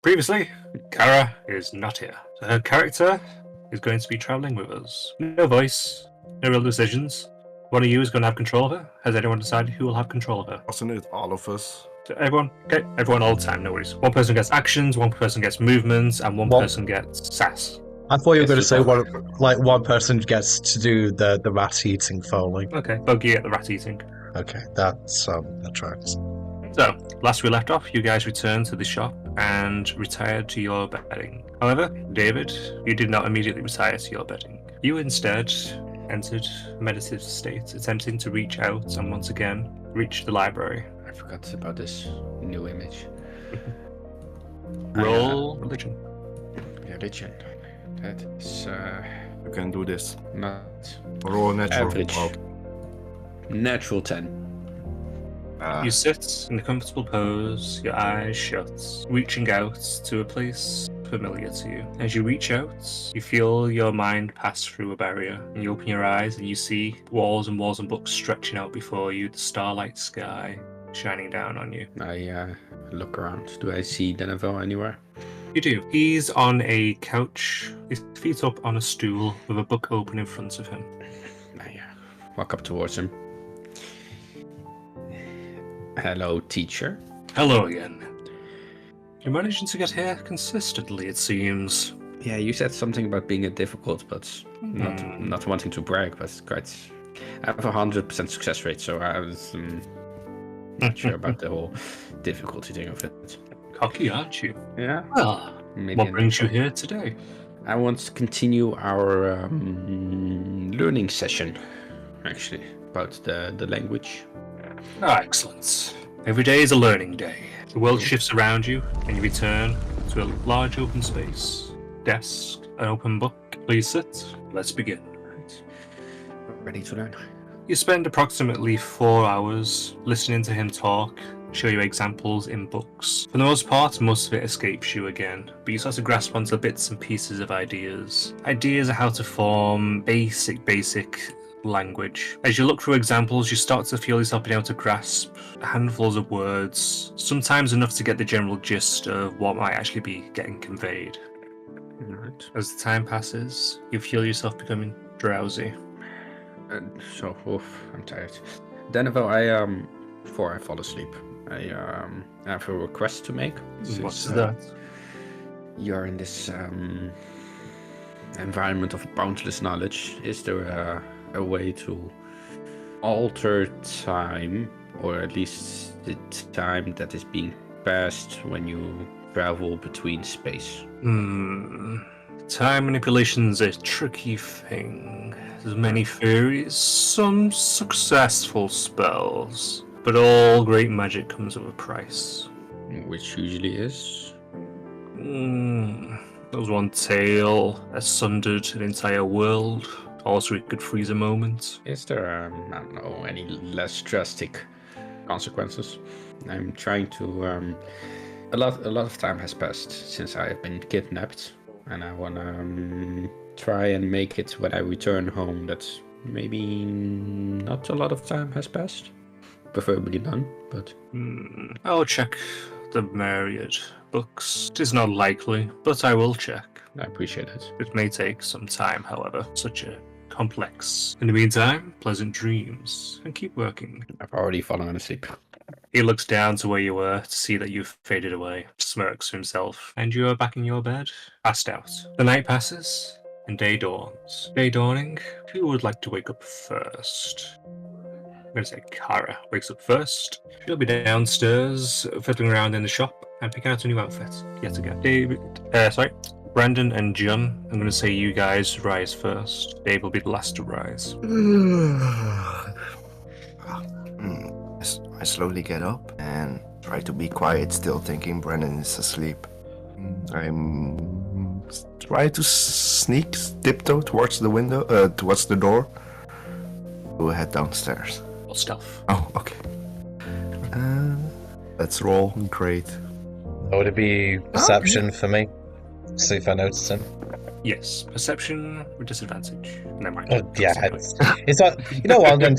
Previously, Kara is not here. So her character is going to be travelling with us. No voice, no real decisions. One of you is going to have control of her. Has anyone decided who will have control of her? Wasn't it all of us? So everyone? Okay, everyone all the time, no worries. One person gets actions, one person gets movements, and one person gets sass. I thought you were Yes, going to you say one person gets to do the rat eating Foley. Okay, Buggy at the rat eating. Okay, that tracks. So, last we left off, you guys returned to the shop and retired to your bedding. However, David, you did not immediately retire to your bedding. You instead entered a meditative state, attempting to reach out and once again reach the library. I forgot about this new image. Roll religion. Religion. That is You can do this. not Roll a natural. average. Natural 10. You sit in a comfortable pose, your eyes shut, reaching out to a place familiar to you. As you reach out, you feel your mind pass through a barrier, and you open your eyes and you see walls and walls and books stretching out before you, the starlight sky shining down on you. I look around. Do I see Deneville anywhere? You do. He's on a couch, his feet up on a stool with a book open in front of him. I walk up towards him. Hello, teacher. Hello again. You're managing to get here consistently, it seems. Yeah, you said something about being difficult, but not wanting to brag, but quite. I have a 100% success rate, so I was not sure about the whole difficulty thing of it. Cocky, aren't you? Yeah. Well, Maybe what brings you here today? I want to continue our learning session, actually, about the language. Ah, excellent. Every day is a learning day. The world shifts around you, and you return to a large open space. Desk, an open book. Please sit. Let's begin. Right. Ready to learn. You spend approximately 4 hours listening to him talk, show you examples in books. For the most part, most of it escapes you again, but you start to grasp onto bits and pieces of ideas. Ideas of how to form basic language. As you look through examples, you start to feel yourself being able to grasp handfuls of words, sometimes enough to get the general gist of what might actually be getting conveyed. Right. As the time passes, you feel yourself becoming drowsy. I'm tired. Deneville, before I fall asleep, I have a request to make. What's that? You're in this environment of boundless knowledge. Is there a way to alter time, or at least the time that is being passed when you travel between space? Time manipulation's a tricky thing. There's many theories, some successful spells, but all great magic comes with a price. Which usually is? There was one tale that sundered an entire world. Also, it could freeze a moment. Is there, I don't know, any less drastic consequences? I'm trying to. A lot of time has passed since I have been kidnapped, and I wanna try and make it when I return home that maybe not a lot of time has passed. Preferably none, but. I'll check the myriad books. It is not likely, but I will check. I appreciate it. It may take some time, however, such a complex. In the meantime, pleasant dreams, and keep working. I've already fallen asleep. He looks down to where you were to see that you've faded away, smirks to himself, and you are back in your bed, passed out. The night passes, and day dawns. Day dawning, who would like to wake up first? I'm going to say Kara wakes up first. She'll be downstairs, fiddling around in the shop, and picking out a new outfit, yet again. Brandon and John, I'm going to say you guys rise first. Dave will be the last to rise. I slowly get up and try to be quiet, still thinking Brandon is asleep. I'm try to tiptoe towards the window, towards the door. We'll head downstairs. Or stealth. Oh, okay. Let's roll. Great. Would it be perception for me? See if I notice him. Yes, perception with disadvantage. Never mind. Oh, yeah, it's not. You know what? I'm going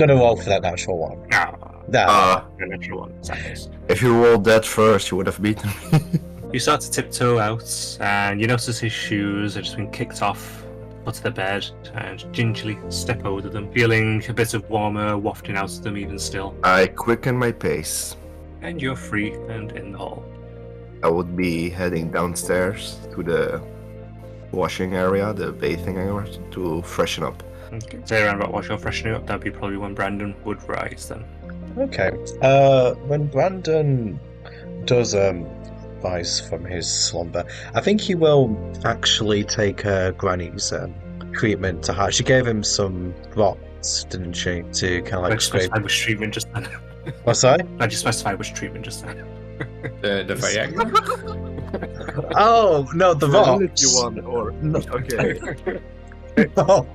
to roll for that natural one. No. No. The natural one. Sadness. If you rolled that first, you would have beaten me. You start to tiptoe out, and you notice his shoes have just been kicked off to the bed, and gingerly step over them, feeling a bit of warmer wafting out of them even still. I quicken my pace. And you're free and in the hall. I would be heading downstairs to the washing area, the bathing area, to freshen up. Okay. Say around about while you're freshening up, that'd be probably when Brandon would rise then. Okay. When Brandon does rise from his slumber, I think he will actually take Granny's treatment to her. She gave him some rocks, didn't she, to kind of like Glad you scrape. specified which treatment just then. Oh, sorry? Glad you specified which treatment just then. The Viagra? Oh no, the rocks. or No. okay. No.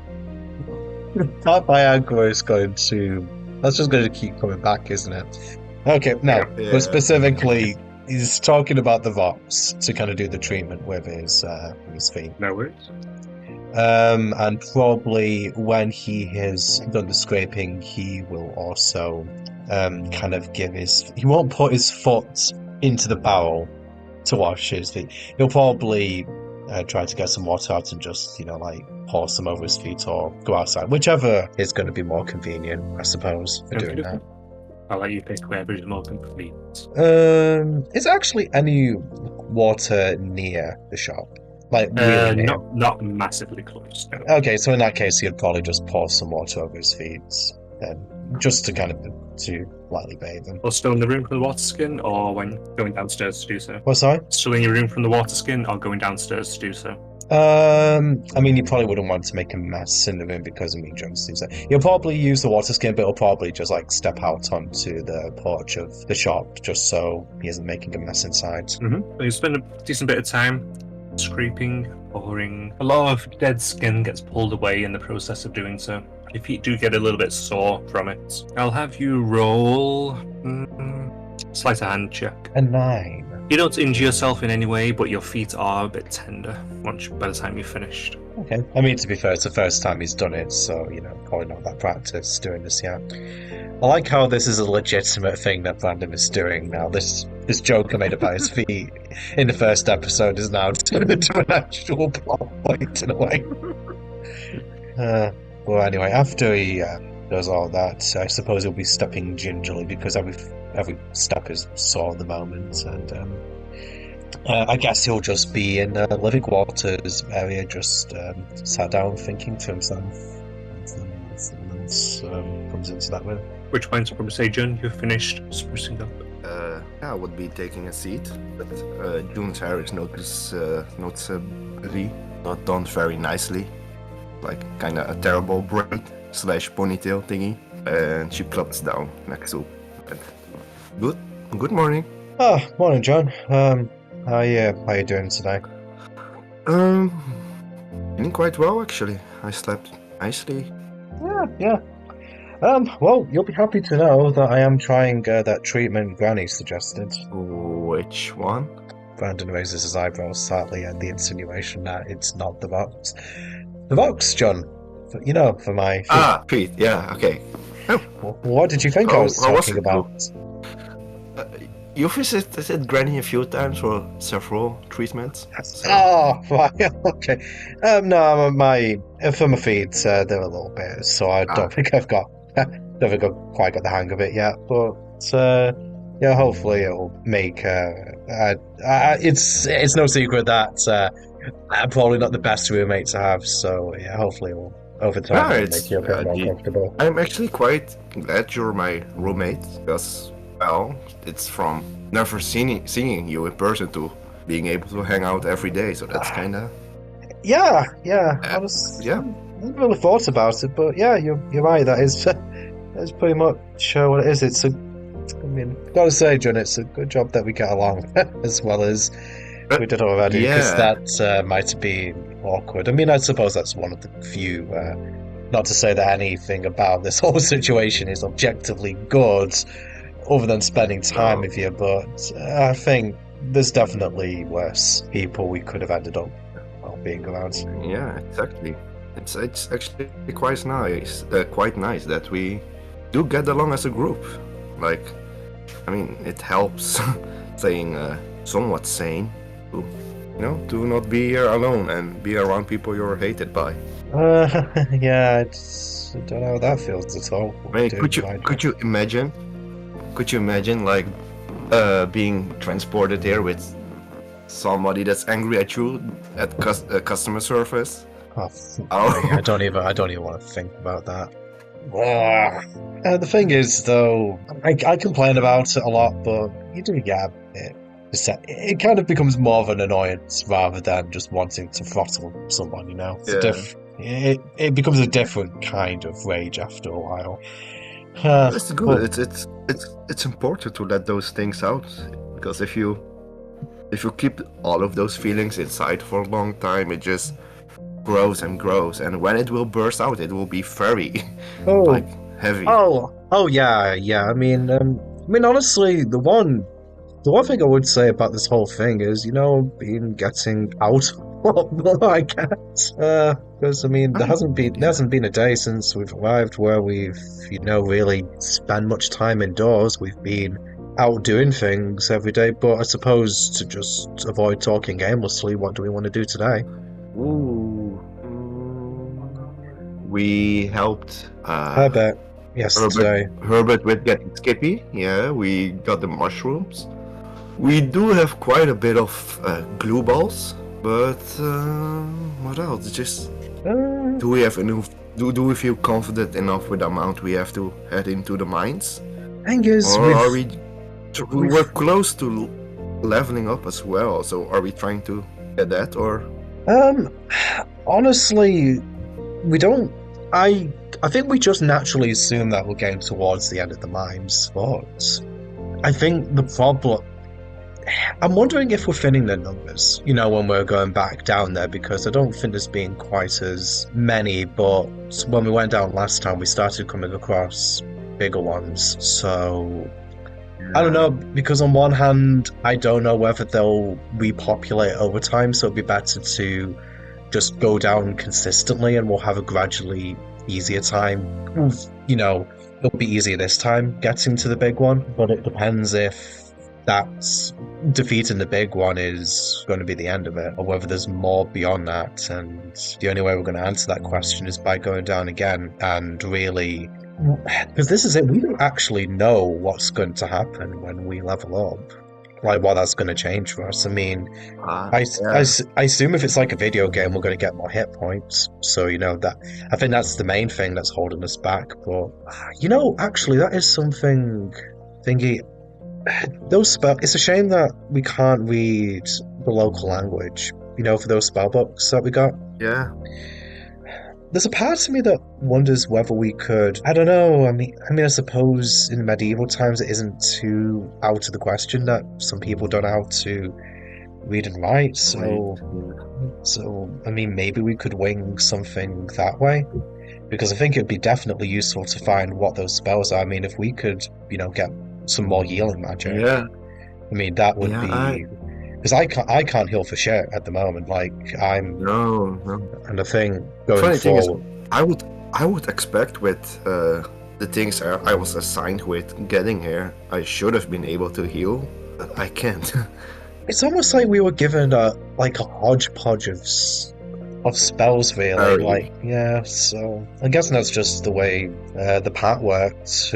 That Viagra is going to. That's just going to keep coming back, isn't it? Okay, no. Yeah. But specifically, he's talking about the rocks to kind of do the treatment with his feet. No worries. And probably when he has done the scraping, he will also kind of give his. He won't put his foot into the barrel to wash his feet. He'll probably try to get some water out and just, like, pour some over his feet or go outside. Whichever is going to be more convenient, I suppose, for doing that. I'll let you pick wherever is more complete. Is there actually any water near the shop? Like, really near? Not massively close. No. Okay, so in that case, he'd probably just pour some water over his feet, just to kind of to lightly bathe him. Or still in the room from the water skin, or when going downstairs to do so? What, sorry? Still in your room from the water skin, or going downstairs to do so? I mean, you probably wouldn't want to make a mess in the room because of me jumping. So you'll probably use the water skin, but he'll probably just like step out onto the porch of the shop just so he isn't making a mess inside. Mm-hmm. You spend a decent bit of time scraping, pouring. A lot of dead skin gets pulled away in the process of doing so. Your feet do get a little bit sore from it. I'll have you roll sleight of hand check. A 9. You don't injure yourself in any way, but your feet are a bit tender by the time you've finished. Okay. I mean, to be fair, it's the first time he's done it, so, probably not that practice doing this yet. I like how this is a legitimate thing that Brandon is doing now. This joke I made about his feet in the first episode is now turned into an actual plot point in a way. Well, anyway, after he does all that, I suppose he'll be stepping gingerly because every step is sore at the moment, and I guess he'll just be in the living quarters area, just sat down thinking to himself. And someone else comes into that room. Which point to probably say, Jun, you've finished sprucing up. I would be taking a seat, but June's hair is noticeably not done very nicely. Like kind of a terrible braid / ponytail thingy, and she plops down next to it. Good morning. Oh, morning, John. How you doing today? Feeling quite well actually. I slept nicely. Yeah. Well, you'll be happy to know that I am trying that treatment Granny suggested. Which one? Brandon raises his eyebrows slightly at the insinuation that it's not the box. The box, John. For my... treat. Yeah, okay. What did you think I was talking about? You visited Granny a few times for several treatments. So. Oh, right, okay. No, for my feet, they're a little bit, so I don't think I've quite got the hang of it yet. But yeah, hopefully it'll make. It's no secret that I'm probably not the best roommate to have. So yeah, hopefully it'll over time make you a bit more comfortable. I'm actually quite glad you're my roommate because. Well, it's from never seeing you in person to being able to hang out every day, so that's kind of... Yeah, I hadn't really thought about it, but yeah, you're right, that's pretty much what it is. Gotta say, John, it's a good job that we get along, as well as we did already, because that might be awkward. I mean, I suppose that's one of the few... not to say that anything about this whole situation is objectively good, other than spending time with you, but I think there's definitely worse people we could have ended up being around. Yeah, exactly. It's actually quite nice that we do get along as a group. Like, I mean, it helps staying somewhat sane do not be here alone and be around people you're hated by. Yeah, I don't know how that feels at all. I mean, could you imagine? Could you imagine like being transported here with somebody that's angry at you at customer service? I don't even want to think about that. The thing is, though, I complain about it a lot, but you do get it. It kind of becomes more of an annoyance rather than just wanting to throttle someone. You know, it becomes a different kind of rage after a while. It's good. It's important to let those things out, because if you keep all of those feelings inside for a long time, it just grows and grows, and when it will burst out, it will be very heavy. Yeah. I mean, honestly, the one thing I would say about this whole thing is, being getting out. I guess, because I mean, there hasn't been a day since we've arrived where we've really spent much time indoors. We've been out doing things every day, but I suppose to just avoid talking aimlessly, what do we want to do today? We helped Herbert yesterday. Herbert with getting Skippy. Yeah, we got the mushrooms. We do have quite a bit of glue balls, but what else? Just do we have enough? Do we feel confident enough with the amount we have to head into the mines? Angus, or are we? We're close to leveling up as well. So are we trying to get that or? Honestly, we don't. I think we just naturally assume that we're getting towards the end of the mines, but I think the problem. I'm wondering if we're thinning the numbers, when we're going back down there, because I don't think there's been quite as many, but when we went down last time, we started coming across bigger ones, so I don't know, because on one hand, I don't know whether they'll repopulate over time, so it'd be better to just go down consistently and we'll have a gradually easier time. It'll be easier this time getting to the big one, but it depends if that's defeating the big one is going to be the end of it, or whether there's more beyond that. And the only way we're going to answer that question is by going down again and really, because this is it, we don't actually know what's going to happen when we level up, like what that's going to change for us. I mean, I assume if it's like a video game, we're going to get more hit points, so that I think that's the main thing that's holding us back. But actually that is something thingy. Those it's a shame that we can't read the local language, for those spell books that we got. Yeah. There's a part of me that wonders whether we could. I don't know. I mean, I suppose in medieval times it isn't too out of the question that some people don't know how to read and write. So I mean, maybe we could wing something that way, because I think it'd be definitely useful to find what those spells are. I mean, if we could, get some more healing magic. Yeah. I mean, that would be, because I can't heal for shit at the moment. Like I'm no. And the thing going Funny forward, thing is, I would expect with the things I was assigned with getting here, I should have been able to heal, but I can't. It's almost like we were given a hodgepodge of spells, really. So I'm guessing that's just the way the part worked.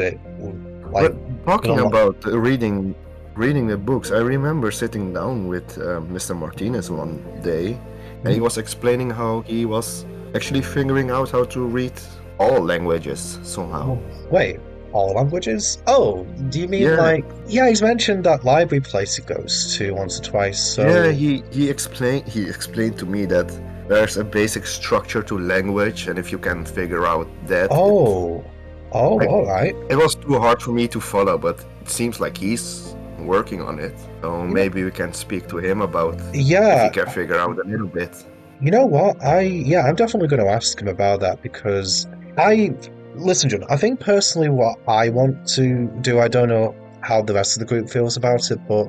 But talking about reading the books, I remember sitting down with Mr. Martinez one day, and he was explaining how he was actually figuring out how to read all languages somehow. Wait, all languages? Oh, do you mean he's mentioned that library place he goes to once or twice, so... Yeah, he explained to me that there's a basic structure to language, and if you can figure out that... alright. It was too hard for me to follow, but it seems like he's working on it. So maybe we can speak to him about if he can figure out a little bit. You know what? I'm definitely going to ask him about that, because listen, John, I think personally what I want to do, I don't know how the rest of the group feels about it, but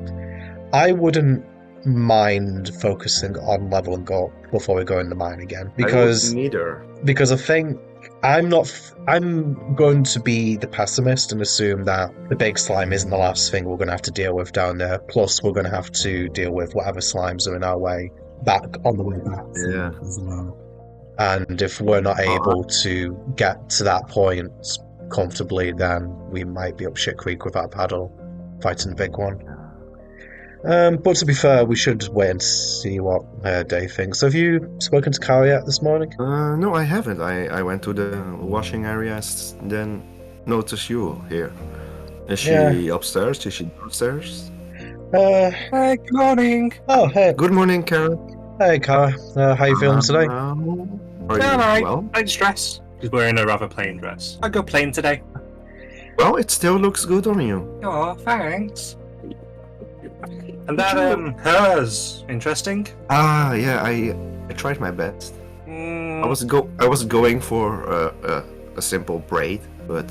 I wouldn't mind focusing on leveling up before we go in the mine again, because I wouldn't either. Because I think I'm not. I'm going to be the pessimist and assume that the big slime isn't the last thing we're going to have to deal with down there. Plus, we're going to have to deal with whatever slimes are in our way back on the way back. Yeah. As well. And if we're not able to get to that point comfortably, then we might be up shit creek with our paddle fighting the big one. But to be fair, we should wait and see what Dave thinks. Have you spoken to Kara yet this morning? No, I haven't. I went to the washing areas, then noticed you here. Is she upstairs? Is she downstairs? Hey, good morning. Oh, hey. Good morning, Kara. Hey, Kara. How you feeling today? Are you Alright, well? I'm dressed. She's wearing a rather plain dress. I go plain today. Well, it still looks good on you. Oh, thanks. And that, hers. Interesting. Yeah, I tried my best. I was going for a simple braid, but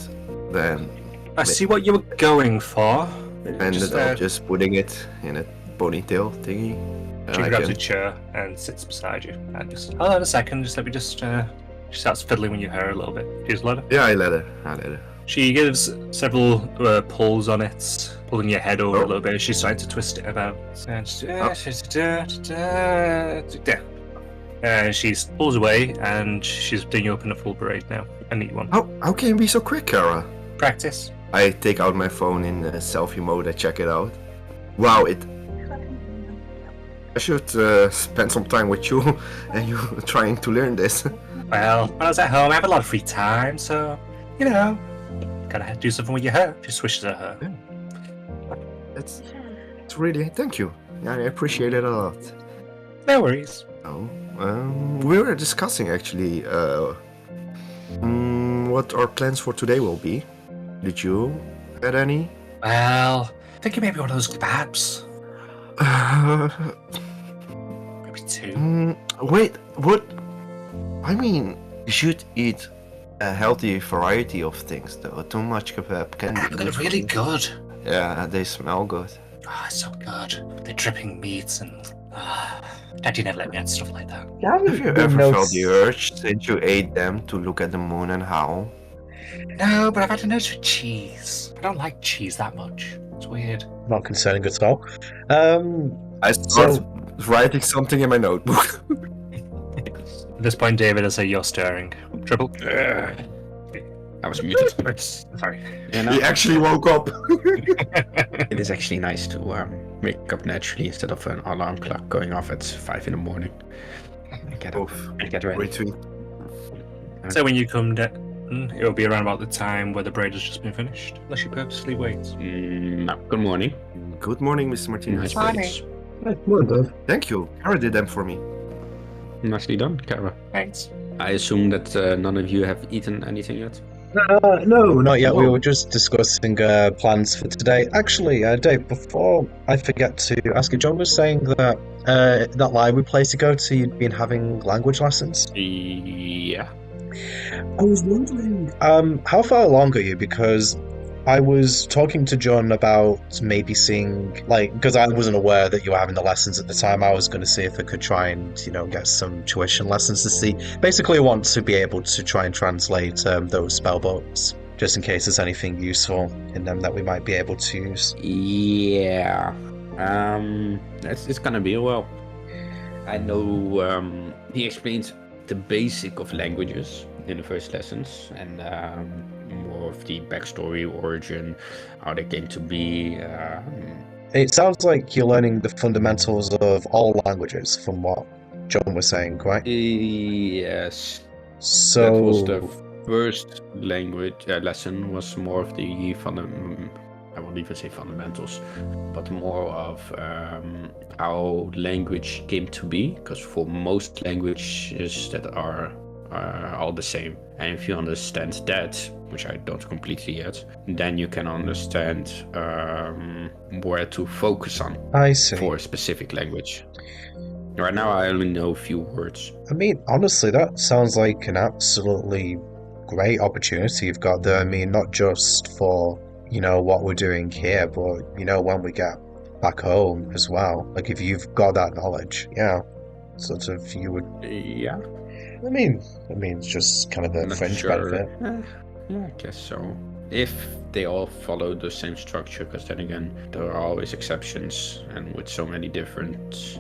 then I see what you were going for. ended up just putting it in a ponytail thingy. She grabs a chair and sits beside you. And just, hold on a second, just let me just, she starts fiddling with your hair a little bit. Do you just let her? Yeah, I let her. She gives several pulls on it, pulling your head over a little bit. She's trying to twist it about. And she pulls away, and she's doing you up in a full parade now. A neat one. How can you be so quick, Kara? Practice. I take out my phone in selfie mode. I check it out. Wow, I should spend some time with you and you trying to learn this. Well, when I was at home, I have a lot of free time, so, you know, gotta do something with your hair. She swishes her hair. Yeah. It's really, thank you. I appreciate it a lot. No worries. Oh, we were discussing actually what our plans for today will be. Did you had any? Well, thinking maybe one of those kebabs. Maybe two. Wait, what? I mean, you should eat a healthy variety of things, though. Too much kebab can be They're really good. Yeah, they smell good. Oh, it's so good. They're dripping meats and... Daddy never let me have stuff like that. Have you ever felt the urge since you ate them to look at the moon and howl? No, but I've had a nose for cheese. I don't like cheese that much. It's weird. Not concerning at all. I started writing something in my notebook. At this point, David, I say you're stirring. Triple. I was muted. Sorry. He actually woke up. It is actually nice to wake up naturally instead of an alarm clock going off at 5 in the morning. Get up and get ready. Retweet. So when you come down, it'll be around about the time where the braid has just been finished, unless you purposely wait. No. Good morning. Good morning, Mr. Martinez. Nice Well, Thank you. Kara did them for me. Nicely done, Kara. Thanks. I assume that none of you have eaten anything yet? no, not yet. We were just discussing plans for today. Actually, Dave, before I forget to ask you, John was saying that that library place you go to, you'd been having language lessons. Yeah. I was wondering, how far along are you? Because I was talking to John about maybe seeing, because I wasn't aware that you were having the lessons at the time. I was going to see if I could try and, get some tuition lessons to see. Basically, I want to be able to try and translate those spell books, just in case there's anything useful in them that we might be able to use. Yeah. It's gonna be, well, I know he explained the basic of languages in the first lessons, and more of the backstory, origin, how they came to be. It sounds like you're learning the fundamentals of all languages, from what John was saying, right? Yes. So that was the first language lesson. Was more of the I won't even say fundamentals, but more of how language came to be. Because for most languages that are all the same, and if you understand that, which I don't completely yet, then you can understand where to focus on. I see. For a specific language. Right now I only know a few words. I mean, honestly, that sounds like an absolutely great opportunity you've got there. I mean, not just for, what we're doing here, but, when we get back home as well. Like, if you've got that knowledge, sort of, you would... Yeah. I mean, it's just kind of a Not fringe sure. benefit. Yeah, I guess so. If they all follow the same structure, because then again, there are always exceptions, and with so many different,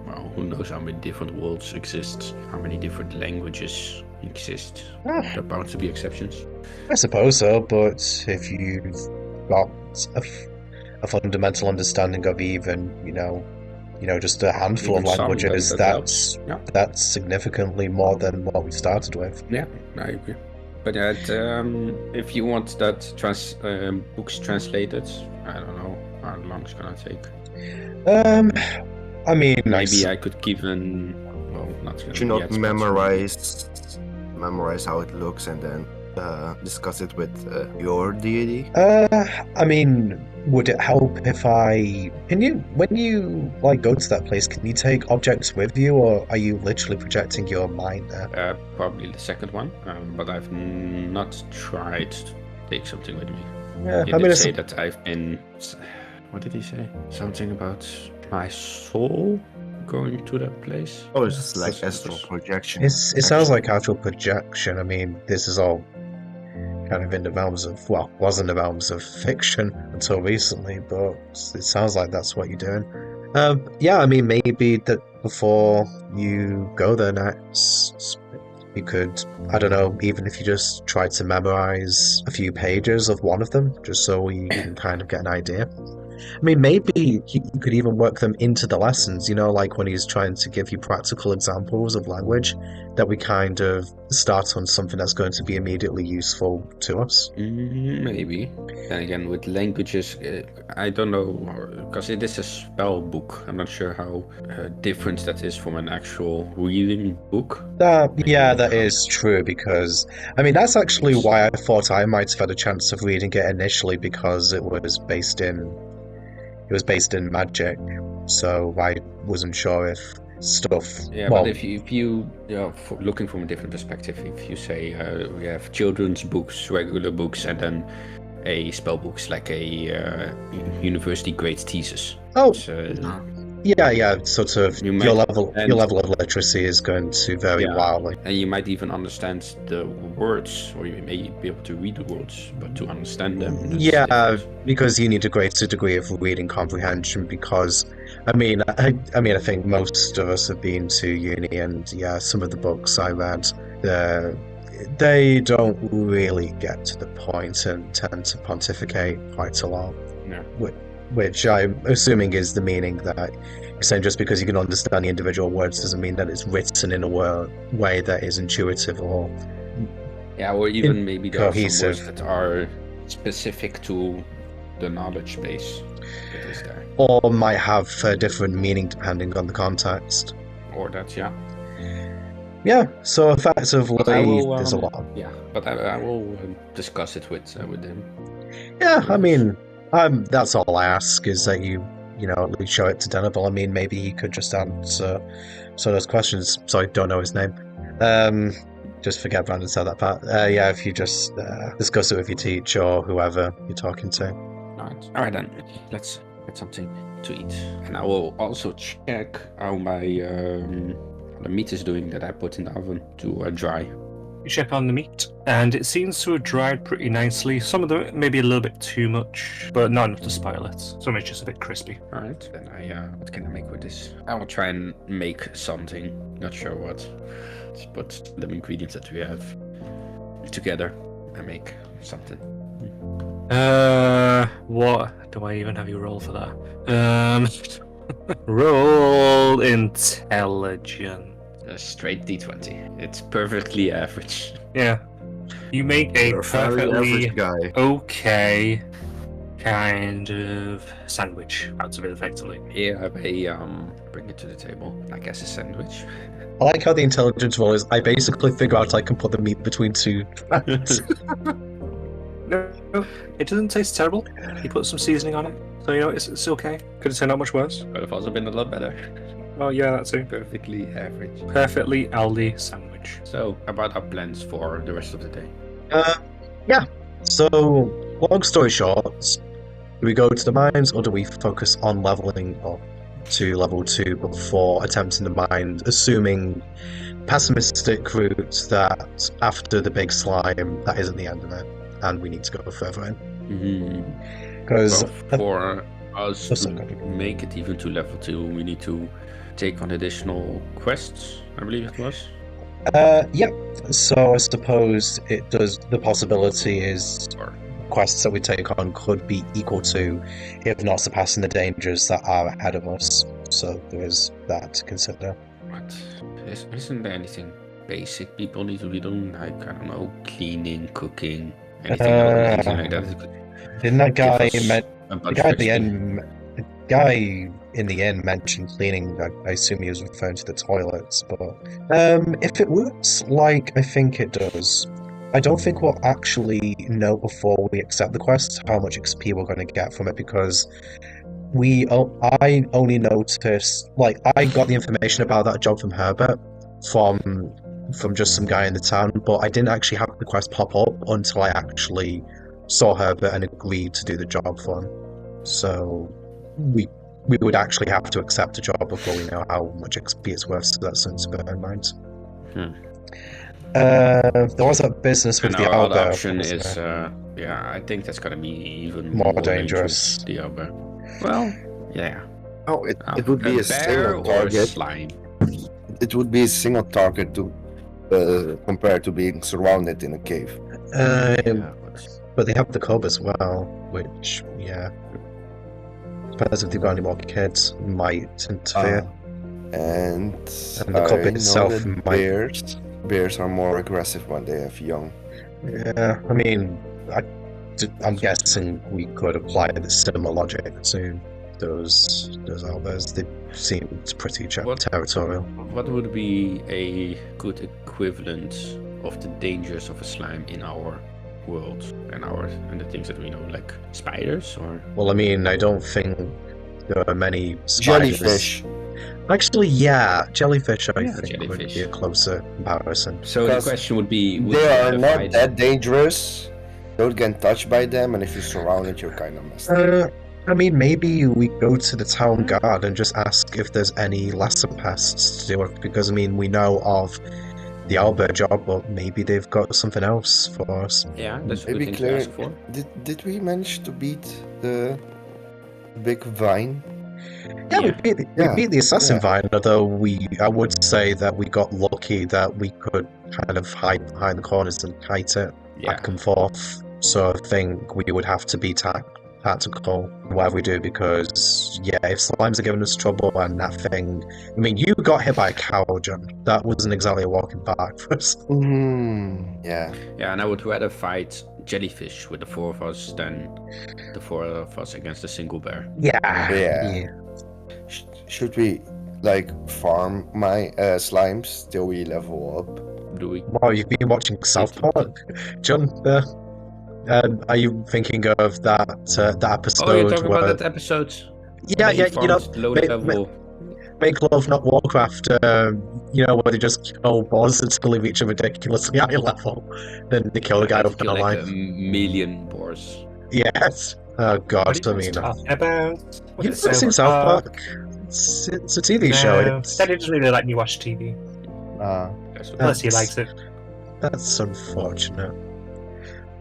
well, who knows how many different worlds exist, how many different languages exist. There are bound to be exceptions. I suppose so, but if you've got a fundamental understanding of even, just a handful Even of some, languages, that that's helps. Yeah. that's significantly more than what we started with. Yeah, I agree. But if you want that books translated, I don't know how long it's gonna take. I mean, Maybe I could give an. Well, not gonna Should you be not yet, but memorize how it looks and then discuss it with your deity? I mean, would it help if when you go to that place, can you take objects with you, or are you literally projecting your mind there? Probably the second one. But I've not tried to take something with me. Yeah, He I mean, did say that I've been. What did he say? Something about my soul going to that place. Oh, it's just like astral projection. it sounds like astral projection. I mean, this is all kind of in the realms of, was in the realms of fiction until recently, but it sounds like that's what you're doing. Yeah, I mean, maybe that before you go there next, you could, I don't know, even if you just try to memorize a few pages of one of them, just so you can kind of get an idea. I mean, maybe you could even work them into the lessons, like when he's trying to give you practical examples of language, that we kind of start on something that's going to be immediately useful to us. Maybe. Then again, with languages, I don't know, because it is a spell book. I'm not sure how different that is from an actual reading book. That is true, because, I mean, that's actually why I thought I might have had a chance of reading it initially, because it was based in magic, so I wasn't sure if stuff. Yeah, but if you looking from a different perspective, if you say we have children's books, regular books, and then a spell books like a university grade thesis. Oh. Yeah, sort of. Your level of literacy is going to vary wildly, and you might even understand the words, or you may be able to read the words, but to understand them. Because you need a greater degree of reading comprehension. Because, I mean, I think most of us have been to uni, and some of the books I read, they don't really get to the point and tend to pontificate quite a lot. Yeah. Which I'm assuming is the meaning that you're saying just because you can understand the individual words doesn't mean that it's written in a way that is intuitive or even maybe there cohesive. are some words that are specific to the knowledge base that is there. Or might have a different meaning depending on the context. Or that, Yeah, so effectively, there's a lot. Yeah, but I will discuss it with him. Yeah, I mean, that's all I ask, is that you at least show it to Denable. I mean, maybe he could just answer some of those questions. Sorry, don't know his name. Just forget Brandon said that part. If you just discuss it with your teacher or whoever you're talking to. Alright then, let's get something to eat. And I will also check how my the meat is doing that I put in the oven to dry. You check on the meat, and it seems to have dried pretty nicely. Some of them maybe a little bit too much, but not enough to spoil it. Some it's just a bit crispy. Alright, then what can I make with this? I will try and make something, not sure what. Let's put the ingredients that we have together and make something. What do I even have you roll for that? Roll intelligence. A straight D20. It's perfectly average. Yeah. You make a perfectly guy. okay kind of sandwich out of it, effectively. Yeah, I bring it to the table, I guess a sandwich. I like how the intelligence roll is, I basically figure out I can put the meat between two pans. No, it doesn't taste terrible. You put some seasoning on it, so it's okay. Could have turned out much worse. Could have also been a lot better. Oh yeah, that's it. Perfectly average. Perfectly Aldi sandwich. So, about our plans for the rest of the day? So, long story short, do we go to the mines or do we focus on leveling up to level 2 before attempting the mine, assuming pessimistic route that after the big slime, that isn't the end of it, and we need to go further in. Because for us to make it even to level 2, we need to take on additional quests, I believe it was. Yep. So I suppose it does. The possibility is quests that we take on could be equal to, if not surpassing, the dangers that are ahead of us. So there is that to consider. But isn't there anything basic people need to be doing, like, I don't know, cleaning, cooking, anything like that? Didn't that guy the guy in the end mentioned cleaning? I assume he was referring to the toilets, but if it works like I think it does, I don't think we'll actually know before we accept the quest how much XP we're going to get from it, because I only noticed, like, I got the information about that job from Herbert from just some guy in the town, but I didn't actually have the quest pop up until I actually saw Herbert and agreed to do the job for him. So we would actually have to accept a job before we know how much XP it's worth, so that's something to bear in mind. There was that business with the other Owlbear. Option is, I think that's gonna be even more dangerous. The Owlbear. Well, yeah. Oh, it would be a single target. Slime. It would be a single target to compared to being surrounded in a cave. But they have the cub as well, which, depends if they've got any more kids, might interfere. And the cub itself might... Bears are more aggressive when they have young. Yeah, I mean, I'm guessing we could apply the similar logic to those Owlbears. They seemed pretty territorial. What would be a good equivalent of the dangers of a slime in our world and the things that we know, like spiders or? Well, I mean, I don't think there are many spiders. Jellyfish. Actually, jellyfish I think would be a closer comparison. So the question would be... They are not that dangerous. Don't get touched by them, and if you're surrounded, you're kind of messed up. I mean, maybe we go to the town guard and just ask if there's any lesser pests to deal with, because, I mean, we know of the Owlbear job, but maybe they've got something else for us. Yeah, that's a good thing to ask for. Did we manage to beat the big vine? Yeah, we beat the assassin vine, although I would say that we got lucky that we could kind of hide behind the corners and kite it back and forth. So I think we would have to be tactical whatever we do, because if slimes are giving us trouble and that thing... I mean, you got hit by a cow, John. That wasn't exactly a walking back for us. Yeah, and I would rather fight jellyfish with the 4 of us than the 4 of us against a single bear. Yeah. Should we farm my slimes till we level up? Do we? Wow, you've been watching South Park, John. Are you thinking of that episode? Oh, you're talking about that episode? Yeah, low level. Make Love Not Warcraft, where they just kill boars until they reach a ridiculously high level. Then they kill the guy up in a line. Like 1 million boars. Yes. Oh god, what are you talking about? You've seen South Park? It's a TV show. Daddy doesn't really let me watch TV. Unless he likes it. That's unfortunate.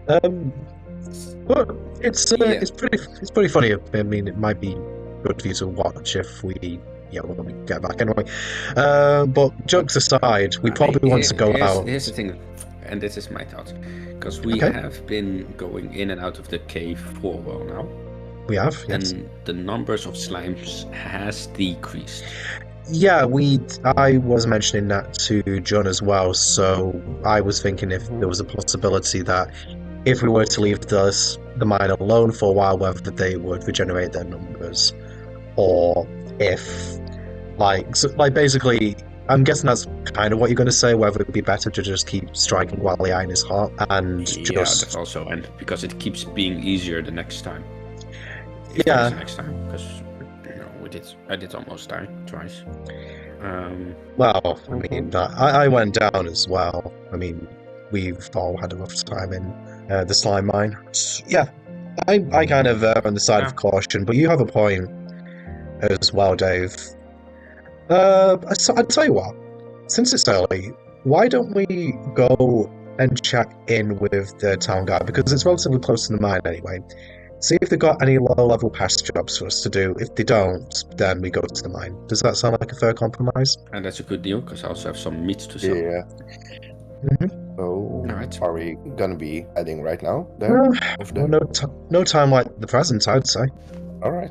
But it's pretty funny. I mean, it might be good for you to watch if when we get back anyway. But jokes aside, we probably want to go out. Here's the thing, and this is my thought, because we have been going in and out of the cave for a while now. We have, yes. And the numbers of slimes has decreased. Yeah, I was mentioning that to John as well, so I was thinking if there was a possibility that if we were to leave the mine alone for a while, whether they would regenerate their numbers, or if, basically, I'm guessing that's kind of what you're going to say, whether it would be better to just keep striking while the iron is hot, and that's also, and because it keeps being easier the next time. Next time, because I did almost die twice. Well, I mean, I went down as well. I mean, we've all had a rough time in the slime mine. Yeah, I kind of on the side of caution, but you have a point as well, Dave. I'll tell you what. since it's early, why don't we go and check in with the town guard, because it's relatively close to the mine anyway. See if they've got any low-level past jobs for us to do. If they don't, then we go to the mine. Does that sound like a fair compromise? And that's a good deal, because I also have some meat to sell. Yeah. Mm-hmm. So, Alright. are we gonna be heading right now there? No time like the present, I'd say. Alright.